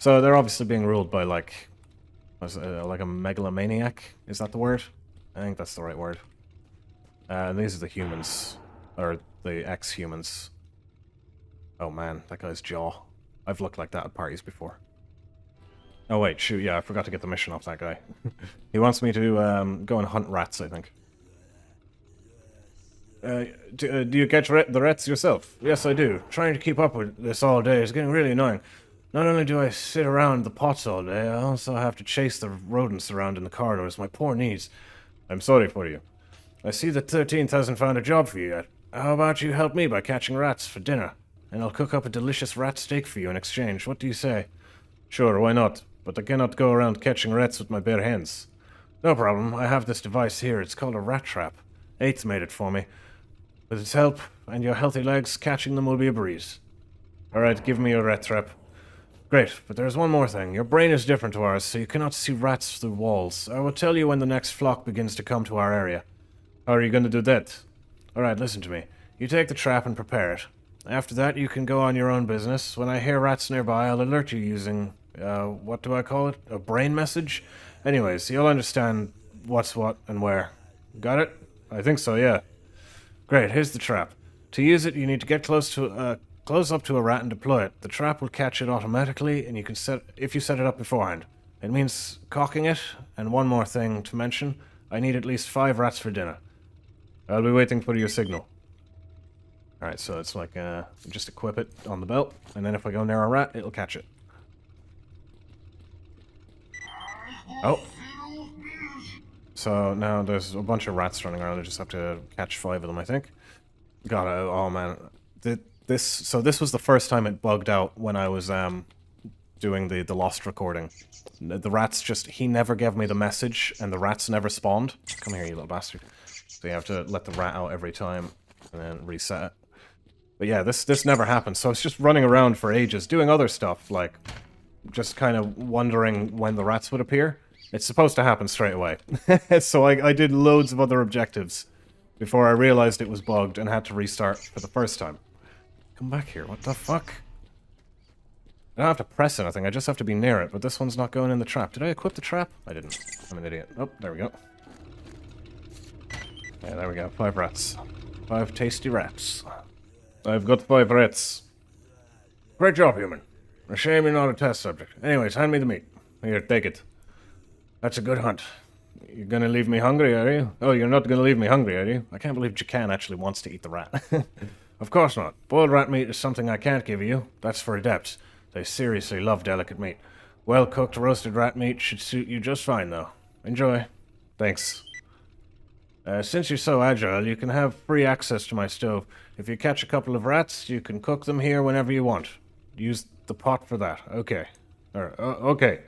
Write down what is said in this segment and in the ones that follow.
So they're obviously being ruled by, like, like a megalomaniac. Is that the word? I think that's the right word. And these are the humans. Or the ex-humans. Oh man, that guy's jaw. I've looked like that at parties before. Oh wait, shoot, yeah, I forgot to get the mission off that guy. He wants me to go and hunt rats, I think. Do you catch the rats yourself? Yes, I do. Trying to keep up with this all day is getting really annoying. Not only do I sit around the pots all day, I also have to chase the rodents around in the corridors. My poor knees. I'm sorry for you. I see that 13th hasn't found a job for you yet. How about you help me by catching rats for dinner? And I'll cook up a delicious rat steak for you in exchange. What do you say? Sure, why not? But I cannot go around catching rats with my bare hands. No problem. I have this device here. It's called a rat trap. Eighth made it for me. With its help and your healthy legs, catching them will be a breeze. Alright, give me your rat trap. Great, but there's one more thing. Your brain is different to ours, so you cannot see rats through walls. I will tell you when the next flock begins to come to our area. How are you going to do that? Alright, listen to me. You take the trap and prepare it. After that, you can go on your own business. When I hear rats nearby, I'll alert you using, what do I call it? A brain message? Anyways, you'll understand what's what and where. Got it? I think so, yeah. Great, here's the trap. To use it, you need to get close up to a rat and deploy it. The trap will catch it automatically, and you can if you set it up beforehand. It means cocking it, and one more thing to mention, I need at least 5 rats for dinner. I'll be waiting for your signal. Alright, so it's like, just equip it on the belt, and then if I go near a rat, it'll catch it. Oh. So now there's a bunch of rats running around. I just have to catch 5 of them, I think. God, oh man. So this was the first time it bugged out when I was doing the Lost recording. The rats he never gave me the message, and the rats never spawned. Come here, you little bastard. So you have to let the rat out every time, and then reset it. But yeah, this never happened, so it's just running around for ages, doing other stuff, like just kind of wondering when the rats would appear. It's supposed to happen straight away. So I did loads of other objectives before I realized it was bugged and had to restart for the first time. Come back here, what the fuck? I don't have to press anything, I just have to be near it, but this one's not going in the trap. Did I equip the trap? I didn't. I'm an idiot. Oh, there we go. Yeah, there we go. 5 rats. 5 tasty rats. I've got 5 rats. Great job, human. A shame you're not a test subject. Anyways, hand me the meat. Here, take it. That's a good hunt. You're gonna leave me hungry, are you? Oh, you're not gonna leave me hungry, are you? I can't believe Jacan actually wants to eat the rat. Of course not. Boiled rat meat is something I can't give you. That's for adepts. They seriously love delicate meat. Well-cooked roasted rat meat should suit you just fine, though. Enjoy. Thanks. Since you're so agile, you can have free access to my stove. If you catch a couple of rats, you can cook them here whenever you want. Use the pot for that. Okay. Okay.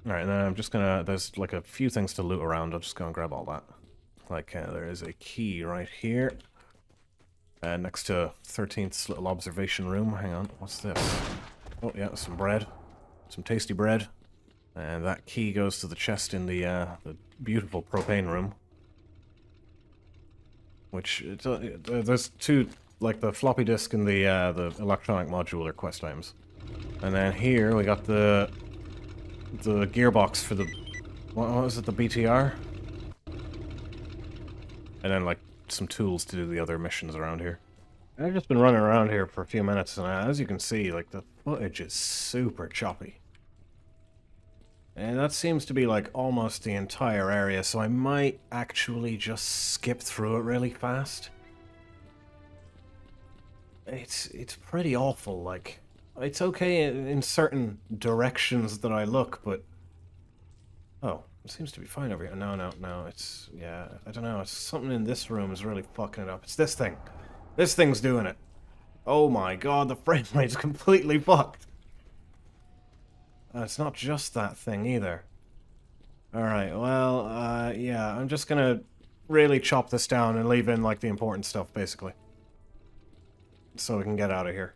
Alright, then I'm just gonna... There's like a few things to loot around. I'll just go and grab all that. Like, there is a key right here. Next to 13th's little observation room. Hang on, what's this? Oh, yeah, some bread. Some tasty bread. And that key goes to the chest in the beautiful propane room. Which, there's 2, like the floppy disk and the electronic module are quest items. And then here we got the gearbox for the, what was it, the BTR? And then like some tools to do the other missions around here. I've just been running around here for a few minutes, and as you can see, like the footage is super choppy. And that seems to be like almost the entire area, so I might actually just skip through it really fast. It's pretty awful, like, it's okay in certain directions that I look, but... Oh, it seems to be fine over here. No, it's... Yeah, I don't know, it's something in this room is really fucking it up. It's this thing. This thing's doing it. Oh my god, the frame rate's completely fucked. It's not just that thing either. Alright, well, yeah, I'm just gonna really chop this down and leave in, like, the important stuff, basically. So we can get out of here.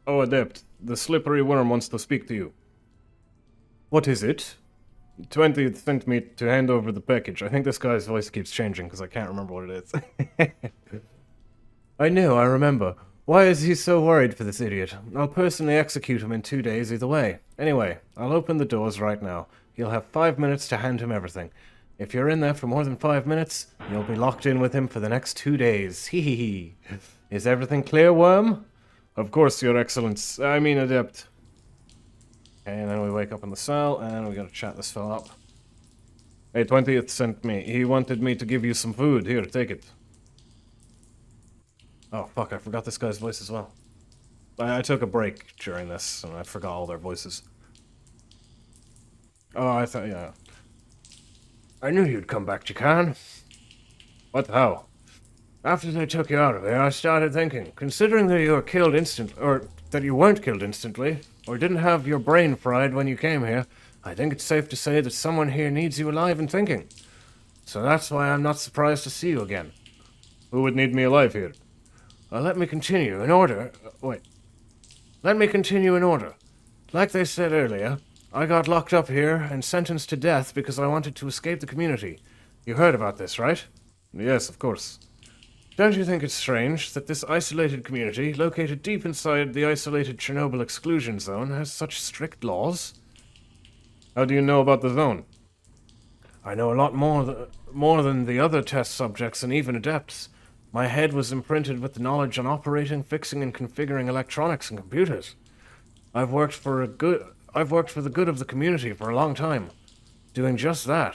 Oh, Adept, the slippery worm wants to speak to you. What is it? 20th sent me to hand over the package. I think this guy's voice keeps changing, because I can't remember what it is. I know, I remember. Why is he so worried for this idiot? I'll personally execute him in 2 days either way. Anyway, I'll open the doors right now. You'll have 5 minutes to hand him everything. If you're in there for more than 5 minutes, you'll be locked in with him for the next 2 days. Hee hee hee. Is everything clear, Worm? Of course, Your Excellence. I mean, Adept. Okay, and then we wake up in the cell, and we gotta chat this fella up. Hey, 20th sent me. He wanted me to give you some food. Here, take it. Oh, fuck, I forgot this guy's voice as well. I took a break during this, and I forgot all their voices. Oh, I thought, yeah. I knew you'd come back, Jacan. What? How? After they took you out of there, I started thinking, considering that you were killed or that you weren't killed instantly, or didn't have your brain fried when you came here, I think it's safe to say that someone here needs you alive and thinking. So that's why I'm not surprised to see you again. Who would need me alive here? Let me continue in order. Let me continue in order. Like they said earlier, I got locked up here and sentenced to death because I wanted to escape the community. You heard about this, right? Yes, of course. Don't you think it's strange that this isolated community, located deep inside the isolated Chernobyl exclusion zone, has such strict laws? How do you know about the zone? I know a lot more than the other test subjects and even adepts. My head was imprinted with the knowledge on operating, fixing, and configuring electronics and computers. I've worked for the good of the community for a long time, doing just that.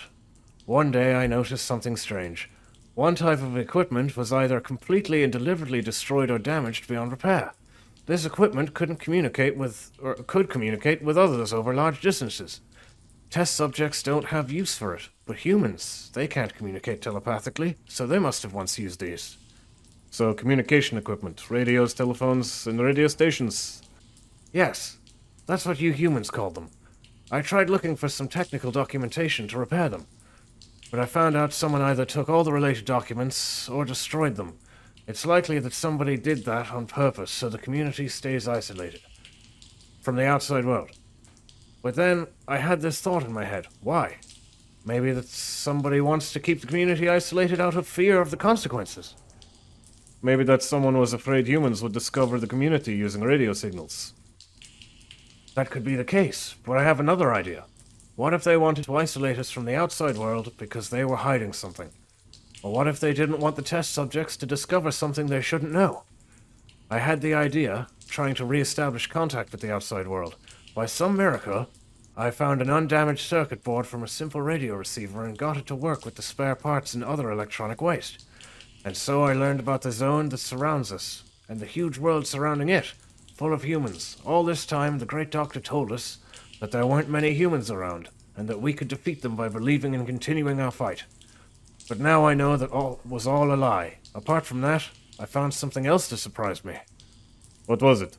One day I noticed something strange. One type of equipment was either completely and deliberately destroyed or damaged beyond repair. This equipment could communicate with others over large distances. Test subjects don't have use for it, but humans, they can't communicate telepathically, so they must have once used these. So, communication equipment, radios, telephones, and radio stations. Yes, that's what you humans called them. I tried looking for some technical documentation to repair them, but I found out someone either took all the related documents or destroyed them. It's likely that somebody did that on purpose so the community stays isolated from the outside world. But then I had this thought in my head. Why? Maybe that somebody wants to keep the community isolated out of fear of the consequences. Maybe that someone was afraid humans would discover the community using radio signals. That could be the case, but I have another idea. What if they wanted to isolate us from the outside world because they were hiding something? Or what if they didn't want the test subjects to discover something they shouldn't know? I had the idea, trying to re-establish contact with the outside world. By some miracle, I found an undamaged circuit board from a simple radio receiver and got it to work with the spare parts and other electronic waste. And so I learned about the zone that surrounds us, and the huge world surrounding it, full of humans. All this time, the Great Doctor told us that there weren't many humans around, and that we could defeat them by believing and continuing our fight. But now I know that all was all a lie. Apart from that, I found something else to surprise me. What was it?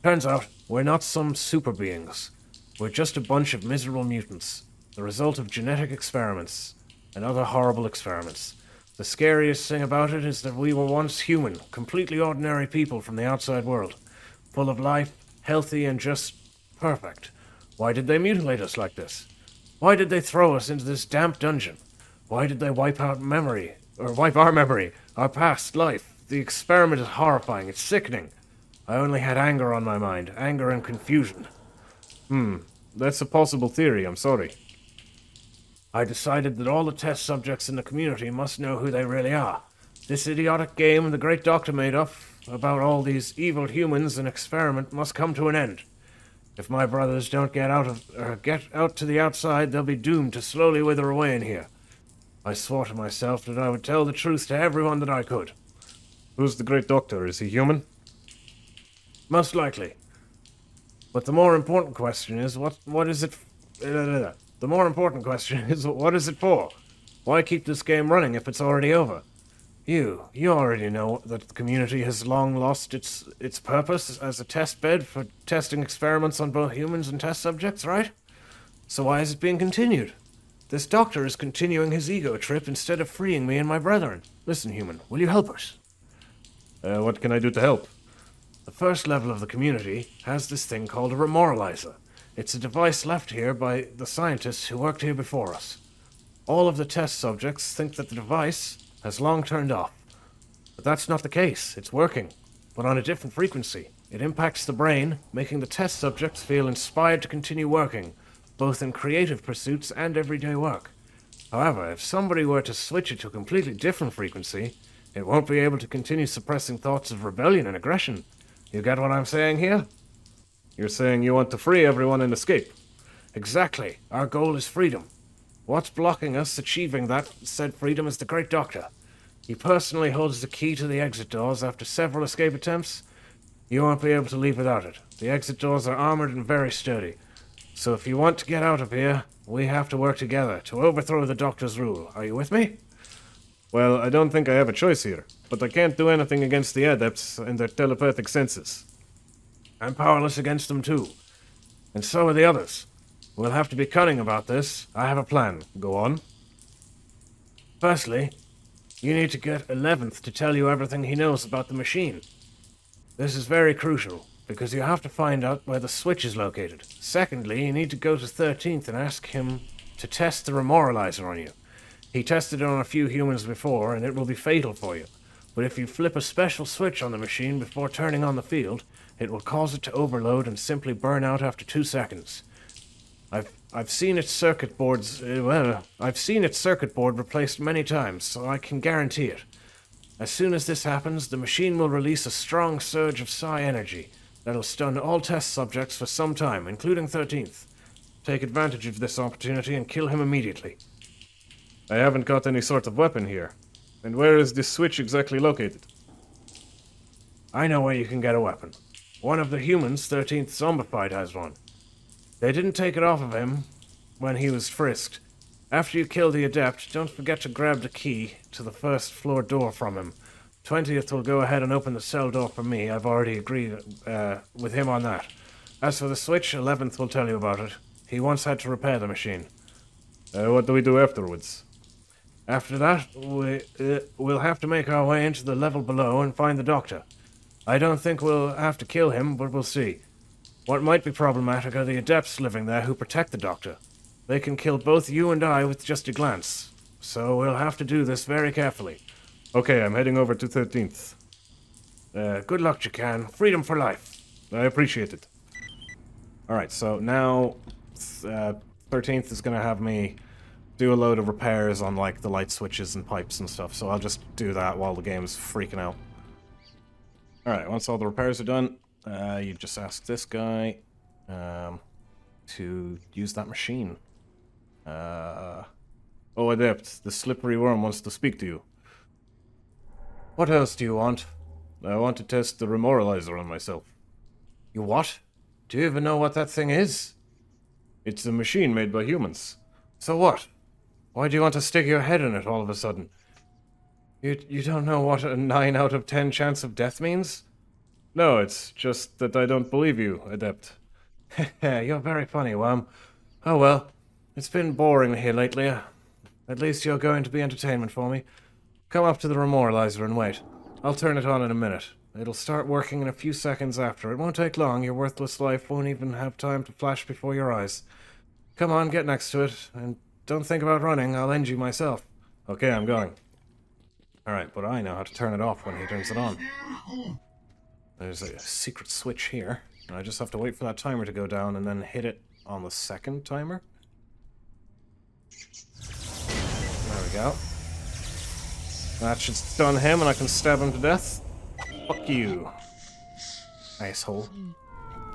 Turns out, we're not some super beings. We're just a bunch of miserable mutants, the result of genetic experiments, and other horrible experiments. The scariest thing about it is that we were once human, completely ordinary people from the outside world, full of life, healthy, and just perfect. Why did they mutilate us like this? Why did they throw us into this damp dungeon? Why did they wipe our memory, our past life? The experiment is horrifying, it's sickening. I only had anger on my mind, anger and confusion. That's a possible theory, I'm sorry. I decided that all the test subjects in the community must know who they really are. This idiotic game the Great Doctor made up about all these evil humans and experiment must come to an end. If my brothers don't get out to the outside, they'll be doomed to slowly wither away in here. I swore to myself that I would tell the truth to everyone that I could. Who's the Great Doctor? Is he human? Most likely. But the more important question is, what is it... The more important question is, what is it for? Why keep this game running if it's already over? You already know that the community has long lost its purpose as a test bed for testing experiments on both humans and test subjects, right? So why is it being continued? This doctor is continuing his ego trip instead of freeing me and my brethren. Listen, human, will you help us? What can I do to help? The first level of the community has this thing called a remoralizer. It's a device left here by the scientists who worked here before us. All of the test subjects think that the device has long turned off. But that's not the case. It's working. but on a different frequency. It impacts the brain, making the test subjects feel inspired to continue working, both in creative pursuits and everyday work. However, if somebody were to switch it to a completely different frequency, it won't be able to continue suppressing thoughts of rebellion and aggression. You get what I'm saying here? You're saying you want to free everyone and escape? Exactly. Our goal is freedom. What's blocking us achieving that said freedom is the Great Doctor. He personally holds the key to the exit doors after several escape attempts. You won't be able to leave without it. The exit doors are armored and very sturdy. So if you want to get out of here, we have to work together to overthrow the Doctor's rule. Are you with me? Well, I don't think I have a choice here, but I can't do anything against the Adepts and their telepathic senses. I'm powerless against them too. And so are the others. We'll have to be cunning about this. I have a plan. Go on. Firstly, you need to get 11th to tell you everything he knows about the machine. This is very crucial, because you have to find out where the switch is located. Secondly, you need to go to 13th and ask him to test the remoralizer on you. He tested it on a few humans before, and it will be fatal for you. But if you flip a special switch on the machine before turning on the field, it will cause it to overload and simply burn out after 2 seconds. I've seen its circuit boards, I've seen its circuit board replaced many times, so I can guarantee it. As soon as this happens, the machine will release a strong surge of psi energy that'll stun all test subjects for some time, including 13th. Take advantage of this opportunity and kill him immediately. I haven't got any sort of weapon here. And where is this switch exactly located? I know where you can get a weapon. One of the humans 13th zombified has one. They didn't take it off of him when he was frisked. After you kill the Adept, don't forget to grab the key to the first floor door from him. 20th will go ahead and open the cell door for me. I've already agreed with him on that. As for the switch, 11th will tell you about it. He once had to repair the machine. What do we do afterwards? After that, we'll have to make our way into the level below and find the Doctor. I don't think we'll have to kill him, but we'll see. What might be problematic are the Adepts living there who protect the Doctor. They can kill both you and I with just a glance. So we'll have to do this very carefully. Okay, I'm heading over to 13th. Good luck, Jacan. Freedom for life. I appreciate it. Alright, so now 13th is going to have me do a load of repairs on, like, the light switches and pipes and stuff, so I'll just do that while the game's freaking out. Alright, once all the repairs are done, you just ask this guy to use that machine. Oh, Adept, the slippery worm wants to speak to you. What else do you want? I want to test the remoralizer on myself. You what? Do you even know what that thing is? It's a machine made by humans. So what? Why do you want to stick your head in it all of a sudden? You don't know what a 9 out of 10 chance of death means? No, it's just that I don't believe you, Adept. You're very funny, Worm. Oh well, it's been boring here lately. At least you're going to be entertainment for me. Come up to the remoralizer and wait. I'll turn it on in a minute. It'll start working in a few seconds after. It won't take long. Your worthless life won't even have time to flash before your eyes. Come on, get next to it, and don't think about running. I'll end you myself. Okay, I'm going. Alright, but I know how to turn it off when he turns it on. There's a secret switch here. And I just have to wait for that timer to go down and then hit it on the second timer. There we go. That should stun him and I can stab him to death. Fuck you, asshole.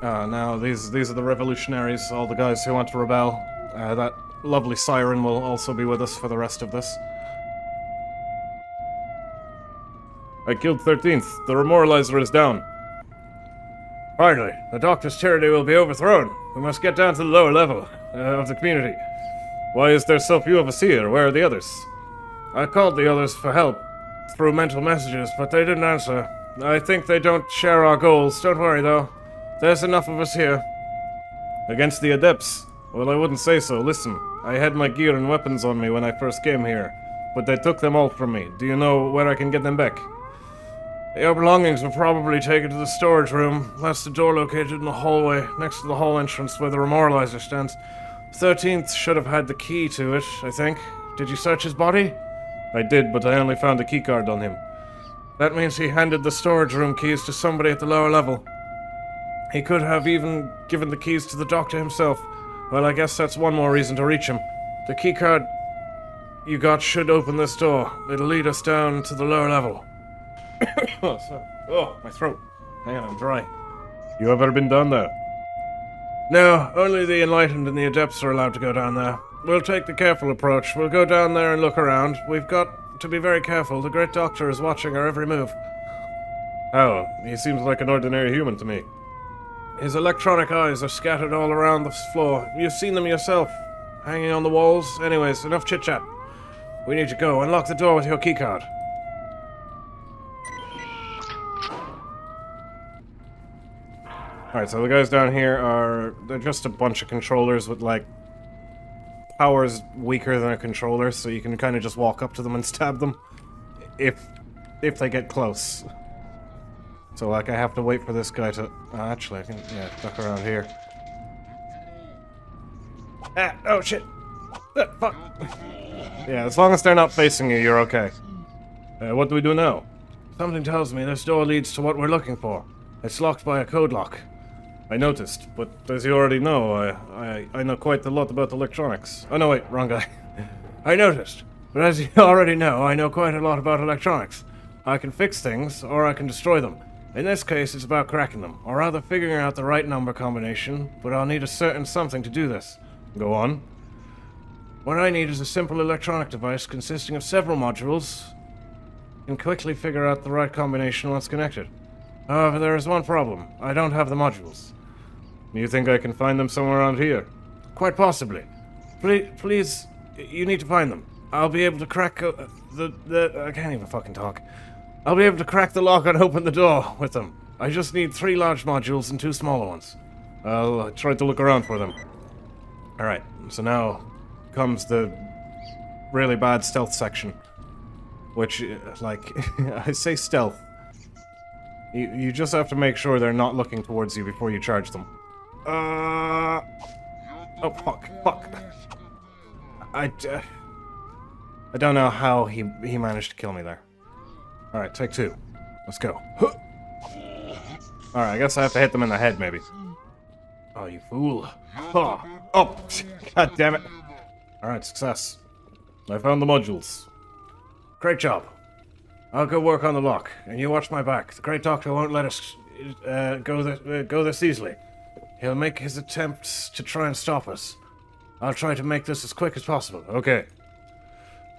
Now these are the revolutionaries, all the guys who want to rebel. That lovely siren will also be with us for the rest of this. I killed 13th. The remoralizer is down. Finally, the Doctor's tyranny will be overthrown. We must get down to the lower level of the community. Why is there so few of us here? Where are the others? I called the others for help through mental messages, but they didn't answer. I think they don't share our goals. Don't worry, though. There's enough of us here. Against the Adepts? Well, I wouldn't say so. Listen, I had my gear and weapons on me when I first came here, but they took them all from me. Do you know where I can get them back? Your belongings were probably taken to the storage room. That's the door located in the hallway, next to the hall entrance where the remoralizer stands. 13th should have had the key to it, I think. Did you search his body? I did, but I only found a keycard on him. That means he handed the storage room keys to somebody at the lower level. He could have even given the keys to the doctor himself. Well, I guess that's one more reason to reach him. The keycard you got should open this door. It'll lead us down to the lower level. Oh, sorry. Oh, my throat. Hang on, I'm dry. You have ever been down there? No, only the enlightened and the adepts are allowed to go down there. We'll take the careful approach. We'll go down there and look around. We've got to be very careful. The great doctor is watching our every move. Oh, he seems like an ordinary human to me. His electronic eyes are scattered all around the floor. You've seen them yourself, hanging on the walls. Anyways, enough chit-chat. We need to go. Unlock the door with your keycard. Alright, so the guys down here they're just a bunch of controllers with, like, powers weaker than a controller, so you can kind of just walk up to them and stab them. If they get close. So, like, I have to wait for this guy to... actually, I can, duck around here. Ah, oh shit! Fuck! Yeah, as long as they're not facing you, you're okay. What do we do now? Something tells me this door leads to what we're looking for. It's locked by a code lock. I noticed, but as you already know, I know quite a lot about electronics. Oh no, wait, wrong guy. I noticed, but as you already know, I know quite a lot about electronics. I can fix things, or I can destroy them. In this case, it's about cracking them, or rather figuring out the right number combination, but I'll need a certain something to do this. Go on. What I need is a simple electronic device consisting of several modules, and quickly figure out the right combination once connected. However, there is one problem. I don't have the modules. You think I can find them somewhere around here? Quite possibly. Please, you need to find them. I'll be able to crack I can't even fucking talk. I'll be able to crack the lock and open the door with them. I just need 3 large modules and 2 smaller ones. I'll try to look around for them. Alright, so now comes the really bad stealth section. Which, like, I say stealth. You just have to make sure they're not looking towards you before you charge them. Oh, fuck. I don't know how he managed to kill me there. Alright, take 2. Let's go. Alright, I guess I have to hit them in the head, maybe. Oh, you fool. Oh, god damn it. Alright, success. I found the modules. Great job. I'll go work on the lock, and you watch my back. The great doctor won't let us go this easily. He'll make his attempts to try and stop us. I'll try to make this as quick as possible. Okay.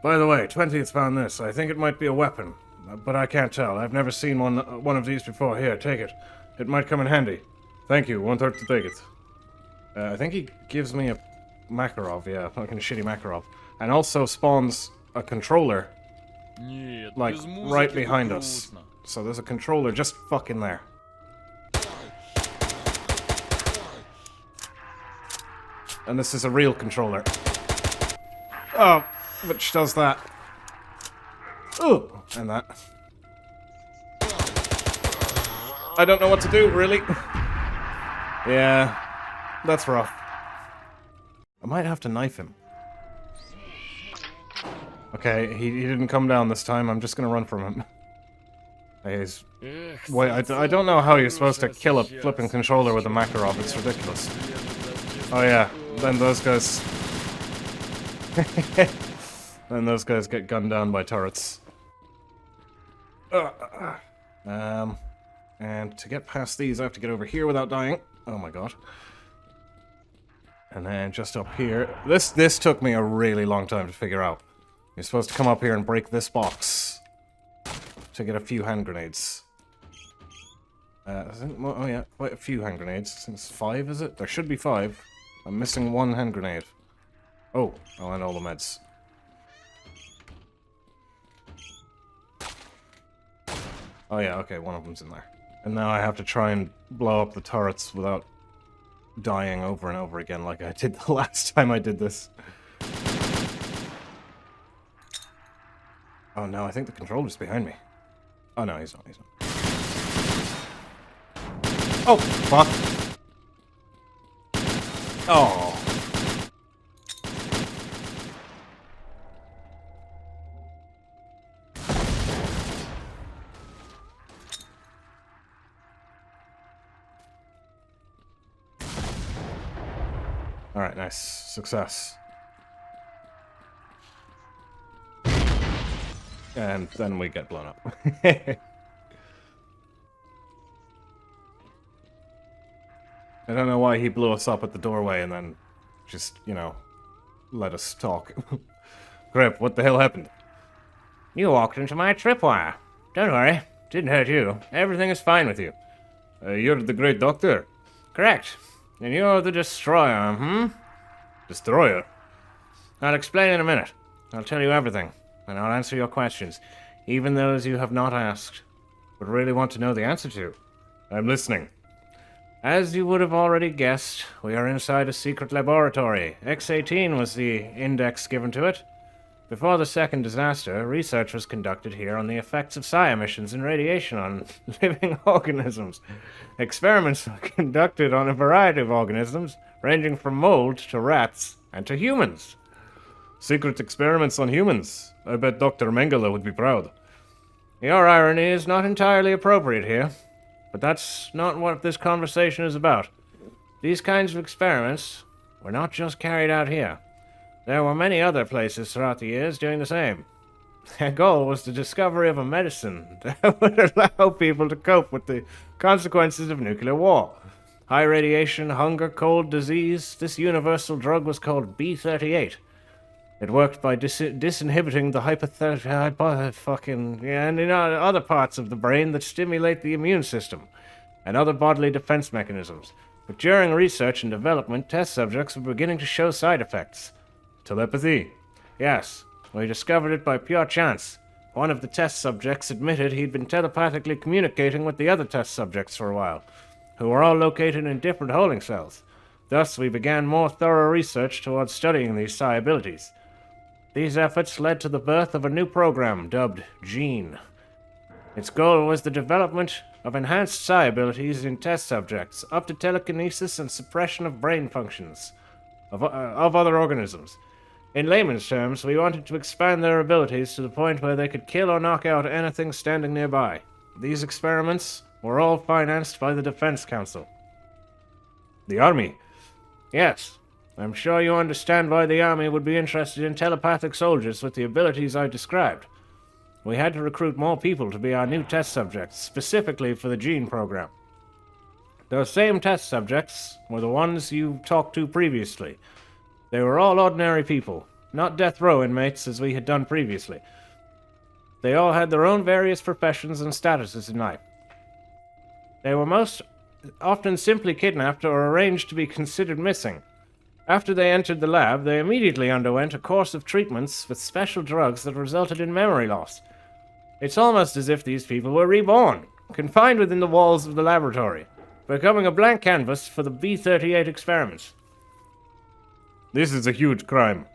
By the way, 20th found this. I think it might be a weapon, but I can't tell. I've never seen one of these before. Here, take it. It might come in handy. Thank you. 1/3 to take it. I think he gives me a Makarov. Yeah, fucking shitty Makarov. And also spawns a controller, like, right behind us. So there's a controller just fucking there. And this is a real controller. Oh, which does that. Ooh, and that. I don't know what to do, really. Yeah, that's rough. I might have to knife him. Okay, he didn't come down this time. I'm just gonna run from him. Wait, I don't know how you're supposed to kill a flipping controller with a Makarov. It's ridiculous. Oh yeah, then those guys... then those guys get gunned down by turrets. And to get past these, I have to get over here without dying. Oh my god. And then just up here... This took me a really long time to figure out. You're supposed to come up here and break this box to get a few hand grenades. Oh yeah, quite a few hand grenades. Since 5, is it? There should be 5. I'm missing 1 hand grenade. Oh, and all the meds. Oh yeah, okay, one of them's in there. And now I have to try and blow up the turrets without dying over and over again like I did the last time I did this. Oh no, I think the controller's behind me. Oh no, he's not, Oh, fuck. Oh. Alright, nice. Success. And then we get blown up. I don't know why he blew us up at the doorway and then just, you know, let us talk. Grip, what the hell happened? You walked into my tripwire. Don't worry, didn't hurt you. Everything is fine with you. You're the great doctor? Correct. And you're the destroyer, Destroyer? I'll explain in a minute. I'll tell you everything, and I'll answer your questions, even those you have not asked, but really want to know the answer to. I'm listening. As you would have already guessed, we are inside a secret laboratory. X-18 was the index given to it. Before the second disaster, research was conducted here on the effects of psi emissions and radiation on living organisms. Experiments were conducted on a variety of organisms, ranging from mold to rats and to humans. Secret experiments on humans. I bet Dr. Mengele would be proud. Your irony is not entirely appropriate here, but that's not what this conversation is about. These kinds of experiments were not just carried out here. There were many other places throughout the years doing the same. Their goal was the discovery of a medicine that would allow people to cope with the consequences of nuclear war. High radiation, hunger, cold, disease. This universal drug was called B-38. It worked by disinhibiting the and in other parts of the brain that stimulate the immune system and other bodily defense mechanisms. But during research and development, test subjects were beginning to show side effects. Telepathy? Yes, we discovered it by pure chance. One of the test subjects admitted he'd been telepathically communicating with the other test subjects for a while, who were all located in different holding cells. Thus, we began more thorough research towards studying these psi abilities. These efforts led to the birth of a new program dubbed GENE. Its goal was the development of enhanced psi abilities in test subjects, up to telekinesis and suppression of brain functions of other organisms. In layman's terms, we wanted to expand their abilities to the point where they could kill or knock out anything standing nearby. These experiments were all financed by the Defense Council. The Army? Yes. I'm sure you understand why the Army would be interested in telepathic soldiers with the abilities I described. We had to recruit more people to be our new test subjects, specifically for the GENE program. Those same test subjects were the ones you talked to previously. They were all ordinary people, not death row inmates as we had done previously. They all had their own various professions and statuses in life. They were most often simply kidnapped or arranged to be considered missing. After they entered the lab, they immediately underwent a course of treatments with special drugs that resulted in memory loss. It's almost as if these people were reborn, confined within the walls of the laboratory, becoming a blank canvas for the B-38 experiments. This is a huge crime.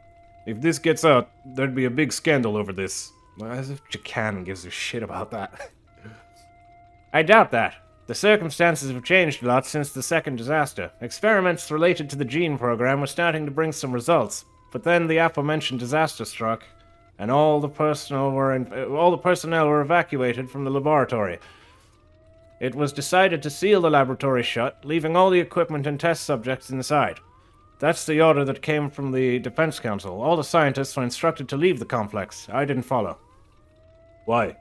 If this gets out, there'd be a big scandal over this. As if Japan gives a shit about that. I doubt that. The circumstances have changed a lot since the second disaster. Experiments related to the GENE program were starting to bring some results, but then the aforementioned disaster struck, and all the personnel were evacuated from the laboratory. It was decided to seal the laboratory shut, leaving all the equipment and test subjects inside. That's the order that came from the Defense Council. All the scientists were instructed to leave the complex. I didn't follow. Why?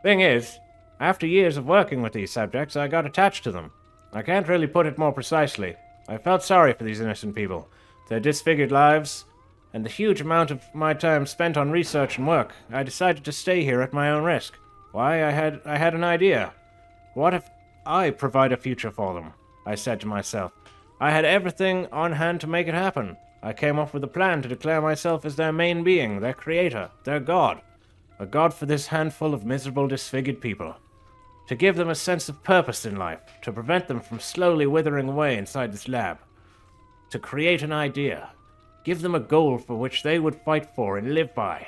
Thing is, after years of working with these subjects, I got attached to them. I can't really put it more precisely. I felt sorry for these innocent people, their disfigured lives, and the huge amount of my time spent on research and work. I decided to stay here at my own risk. Why, I had an idea. What if I provide a future for them? I said to myself. I had everything on hand to make it happen. I came up with a plan to declare myself as their main being, their creator, their god. A god for this handful of miserable, disfigured people. To give them a sense of purpose in life, to prevent them from slowly withering away inside this lab. To create an idea. Give them a goal for which they would fight for and live by.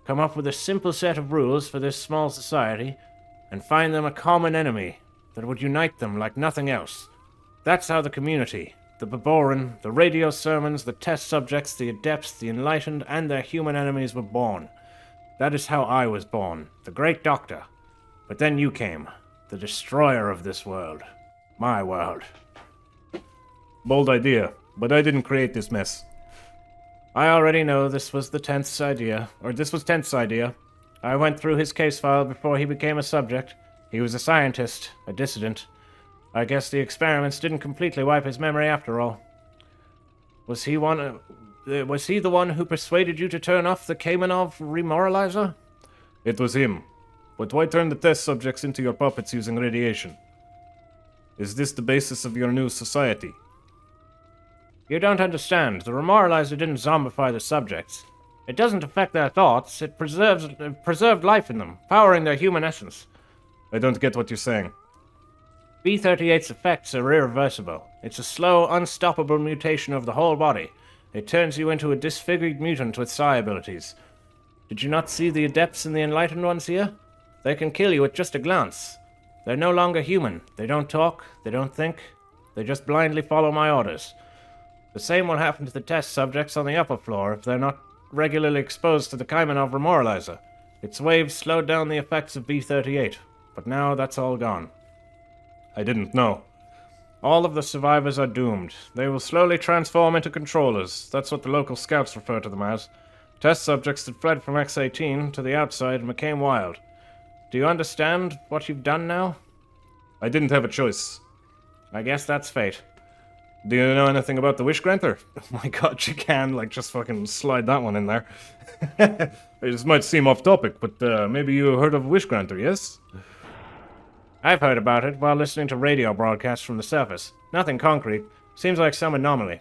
Come up with a simple set of rules for this small society, and find them a common enemy that would unite them like nothing else. That's how the community, the Baboran, the radio sermons, the test subjects, the adepts, the enlightened, and their human enemies were born. That is how I was born, the great doctor. But then you came, the destroyer of this world. My world. Bold idea. But I didn't create this mess. I already know this was Tenth's idea. I went through his case file before he became a subject. He was a scientist, a dissident. I guess the experiments didn't completely wipe his memory after all. Was he the one who persuaded you to turn off the Kamenov remoralizer? It was him. But why turn the test subjects into your puppets using radiation? Is this the basis of your new society? You don't understand. The remoralizer didn't zombify the subjects. It doesn't affect their thoughts. It preserved life in them, powering their human essence. I don't get what you're saying. B-38's effects are irreversible. It's a slow, unstoppable mutation of the whole body. It turns you into a disfigured mutant with psi abilities. Did you not see the adepts and the enlightened ones here? They can kill you at just a glance. They're no longer human. They don't talk. They don't think. They just blindly follow my orders. The same will happen to the test subjects on the upper floor if they're not regularly exposed to the Kamenov remoralizer. Its waves slowed down the effects of B-38, but now that's all gone. I didn't know. All of the survivors are doomed. They will slowly transform into controllers. That's what the local scouts refer to them as. Test subjects that fled from X-18 to the outside and became wild. Do you understand what you've done now? I didn't have a choice. I guess that's fate. Do you know anything about the Wish Granter? Oh my god, you can, just fucking slide that one in there. This might seem off topic, but maybe you heard of Wish Granter, yes? I've heard about it while listening to radio broadcasts from the surface. Nothing concrete. Seems like some anomaly.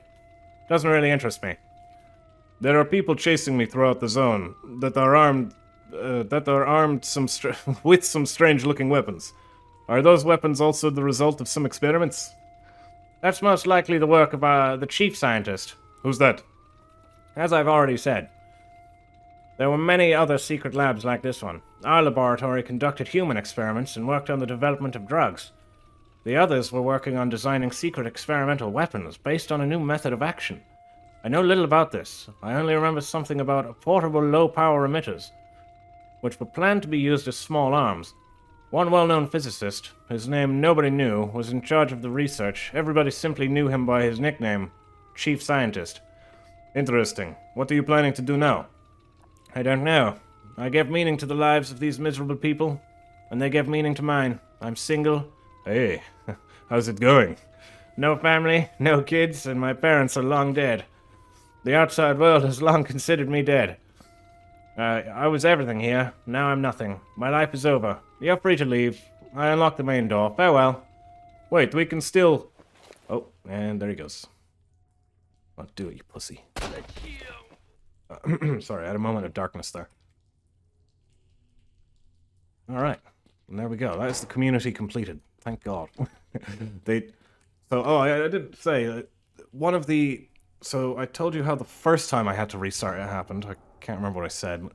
Doesn't really interest me. There are people chasing me throughout the zone that are armed with some strange-looking weapons. Are those weapons also the result of some experiments? That's most likely the work of the chief scientist. Who's that? As I've already said, there were many other secret labs like this one. Our laboratory conducted human experiments and worked on the development of drugs. The others were working on designing secret experimental weapons based on a new method of action. I know little about this. I only remember something about portable low-power emitters, which were planned to be used as small arms. One well-known physicist, whose name nobody knew, was in charge of the research. Everybody simply knew him by his nickname, Chief Scientist. Interesting. What are you planning to do now? I don't know. I gave meaning to the lives of these miserable people, and they gave meaning to mine. I'm single. Hey, how's it going? No family, no kids, and my parents are long dead. The outside world has long considered me dead. I was everything here. Now I'm nothing. My life is over. You're free to leave. I unlocked the main door. Farewell. Wait, we can still... Oh, and there he goes. Well, do it, you pussy. Sorry, I had a moment of darkness there. Alright. And there we go. That is the community completed. Thank God. I didn't say... one of the... So, I told you how the first time I had to restart it happened. I can't remember what I said.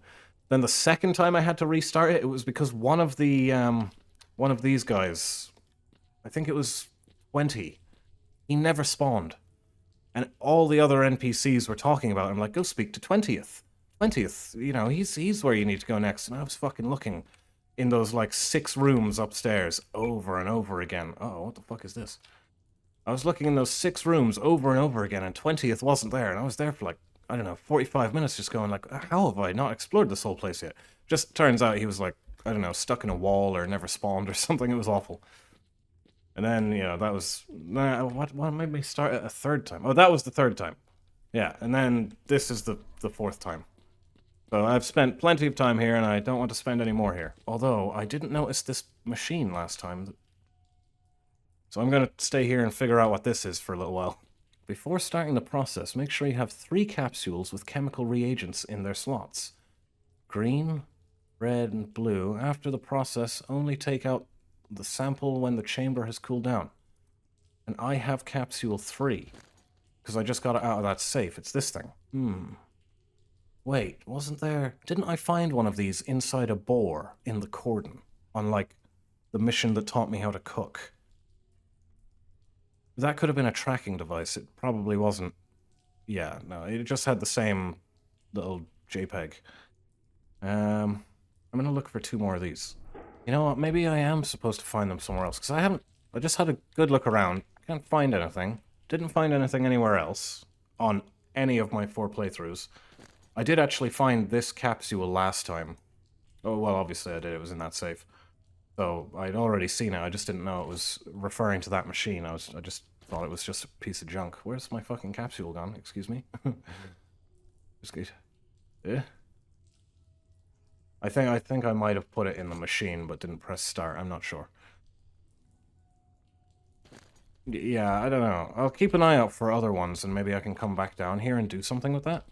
Then the second time I had to restart it, it was because one of these guys, I think it was 20, he never spawned. And all the other NPCs were talking about him, like, go speak to 20th. 20th, he's where you need to go next. And I was fucking looking in those, 6 rooms upstairs over and over again. Oh, what the fuck is this? I was looking in those 6 rooms over and over again, and 20th wasn't there, and I was there for 45 minutes just going how have I not explored this whole place yet? Just turns out he was stuck in a wall or never spawned or something. It was awful. And then, that was... What made me start it a third time? Oh, that was the third time. Yeah, and then this is the fourth time. So I've spent plenty of time here, and I don't want to spend any more here. Although, I didn't notice this machine last time. So I'm going to stay here and figure out what this is for a little while. Before starting the process, make sure you have 3 capsules with chemical reagents in their slots. Green, red, and blue. After the process, only take out the sample when the chamber has cooled down. And I have capsule 3, because I just got it out of that safe. It's this thing. Wait, wasn't there... Didn't I find one of these inside a boar in the cordon on, the mission that taught me how to cook? That could have been a tracking device. It probably wasn't. Yeah, no, it just had the same little JPEG. I'm going to look for 2 more of these. You know what, maybe I am supposed to find them somewhere else, because I just had a good look around. Can't find anything. Didn't find anything anywhere else on any of my 4 playthroughs. I did actually find this capsule last time. Oh, well, obviously I did. It was in that safe. So I'd already seen it. I just didn't know it was referring to that machine. I just thought it was just a piece of junk. Where's my fucking capsule gone? Excuse me. Just get. Yeah. I think I might have put it in the machine, but didn't press start. I'm not sure. Yeah, I don't know. I'll keep an eye out for other ones, and maybe I can come back down here and do something with that.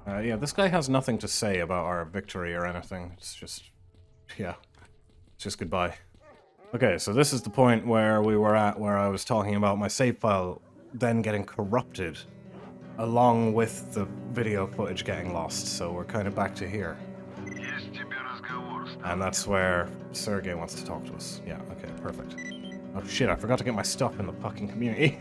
Yeah, this guy has nothing to say about our victory or anything. It's just... yeah. It's just goodbye. Okay, so this is the point where we were at, where I was talking about my save file then getting corrupted, along with the video footage getting lost, so we're kind of back to here. And that's where Sergey wants to talk to us. Yeah, okay, perfect. Oh shit, I forgot to get my stuff in the fucking community.